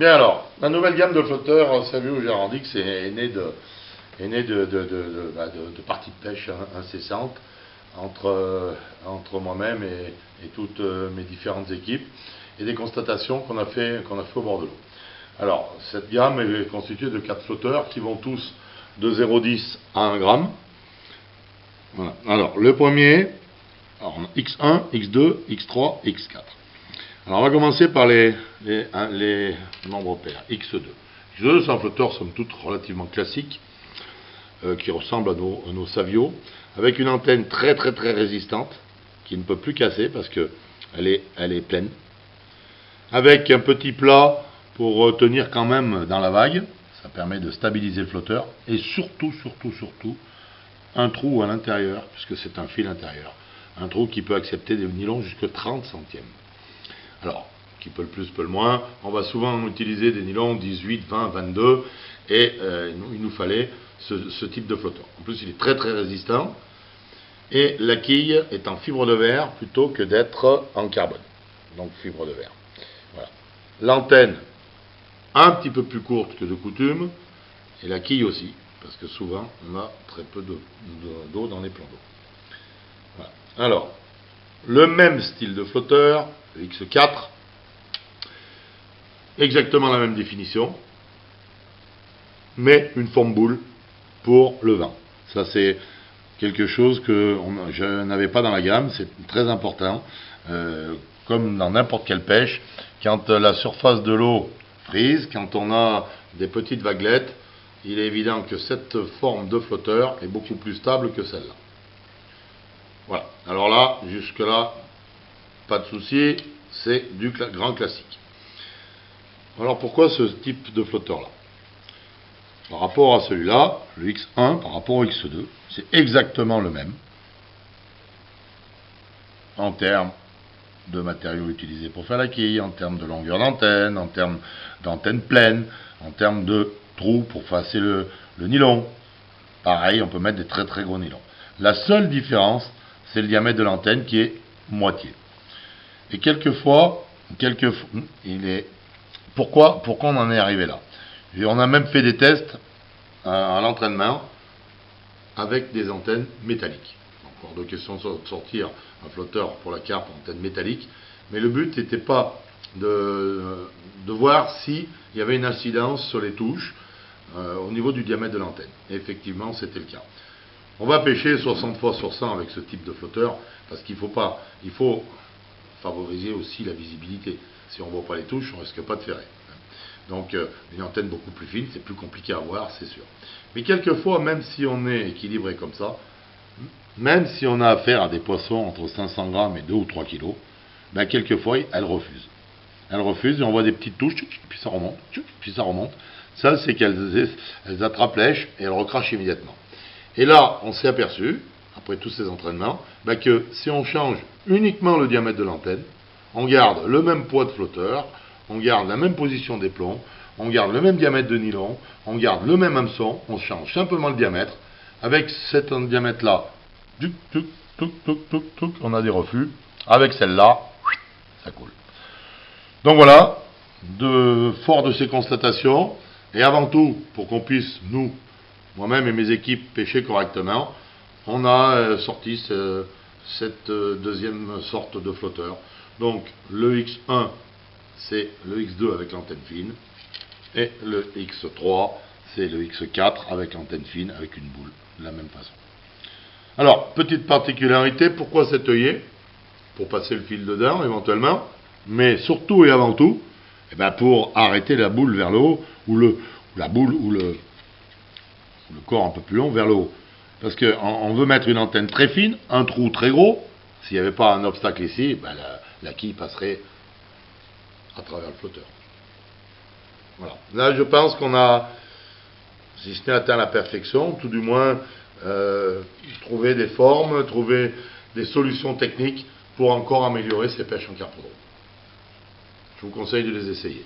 Bien alors, la nouvelle gamme de flotteurs Savio Gerandix est née de parties de pêche incessantes entre moi-même et toutes mes différentes équipes et des constatations qu'on a fait au bord de l'eau. Alors, cette gamme est constituée de 4 flotteurs qui vont tous de 0,10 à 1 gramme. Voilà. Alors, le premier, alors on a X1, X2, X3, X4. Alors on va commencer par les nombres pairs. X2. X2, c'est un flotteur somme toute relativement classique qui ressemble à nos Savio, avec une antenne très résistante qui ne peut plus casser parce qu'elle est pleine, avec un petit plat pour tenir quand même dans la vague, ça permet de stabiliser le flotteur, et surtout un trou à l'intérieur, puisque c'est un fil intérieur, un trou qui peut accepter des nylons jusqu'à 30 centièmes. Alors, qui peut le plus, peut le moins. On va souvent utiliser des nylons 18, 20, 22, et il nous fallait ce type de flotteur. En plus, il est très résistant, et la quille est en fibre de verre plutôt que d'être en carbone. Donc, fibre de verre. Voilà. L'antenne, un petit peu plus courte que de coutume, et la quille aussi, parce que souvent, on a très peu d'eau dans les plans d'eau. Voilà. Alors, le même style de flotteur, le X4, exactement la même définition, mais une forme boule pour le vent. Ça, c'est quelque chose que je n'avais pas dans la gamme, c'est très important. Comme dans n'importe quelle pêche, quand la surface de l'eau frise, quand on a des petites vaguelettes, il est évident que cette forme de flotteur est beaucoup plus stable que celle-là. Voilà. Alors là, jusque-là, pas de souci, c'est du grand classique. Alors pourquoi ce type de flotteur-là? Par rapport à celui-là, le X1 par rapport au X2, c'est exactement le même en termes de matériaux utilisés pour faire la quille, en termes de longueur d'antenne, en termes d'antenne pleine, en termes de trous pour passer le nylon. Pareil, on peut mettre des très gros nylons. La seule différence, c'est le diamètre de l'antenne qui est moitié. Et quelquefois, pourquoi on en est arrivé là? Et on a même fait des tests à l'entraînement avec des antennes métalliques. Donc, hors de question de sortir un flotteur pour la carpe en antenne métallique, mais le but n'était pas de voir s'il y avait une incidence sur les touches au niveau du diamètre de l'antenne. Et effectivement, c'était le cas. On va pêcher 60 fois sur 100 avec ce type de flotteur, parce qu'il faut favoriser aussi la visibilité. Si on ne voit pas les touches, on ne risque pas de ferrer. Donc une antenne beaucoup plus fine, c'est plus compliqué à voir, c'est sûr. Mais quelquefois, même si on est équilibré comme ça, même si on a affaire à des poissons entre 500 grammes et 2 ou 3 kilos, ben quelquefois, elles refusent. Elles refusent et on voit des petites touches, puis ça remonte, puis ça remonte. Ça, c'est qu'elles attrapent l'èche et elles recrachent immédiatement. Et là, on s'est aperçu, après tous ces entraînements, ben que si on change uniquement le diamètre de l'antenne, on garde le même poids de flotteur, on garde la même position des plombs, on garde le même diamètre de nylon, on garde le même hameçon, on change simplement le diamètre. Avec cet diamètre-là, on a des refus. Avec celle-là, ça coule. Donc voilà, fort de ces constatations, et avant tout, pour qu'on puisse, moi-même et mes équipes, pêcher correctement, on a sorti cette deuxième sorte de flotteur. Donc le X1, c'est le X2 avec l'antenne fine, et le X3, c'est le X4 avec l'antenne fine, avec une boule, de la même façon. Alors, petite particularité, pourquoi cet œillet? Pour passer le fil dedans, éventuellement, mais surtout et avant tout, pour arrêter la boule vers le haut, ou la boule, ou le corps un peu plus long vers le haut. Parce qu'on veut mettre une antenne très fine, un trou très gros. S'il n'y avait pas un obstacle ici, la quille passerait à travers le flotteur. Voilà. Là, je pense qu'on a, si ce n'est atteint la perfection, tout du moins trouvé des formes, trouvé des solutions techniques pour encore améliorer ces pêches en carpe d'eau. Je vous conseille de les essayer.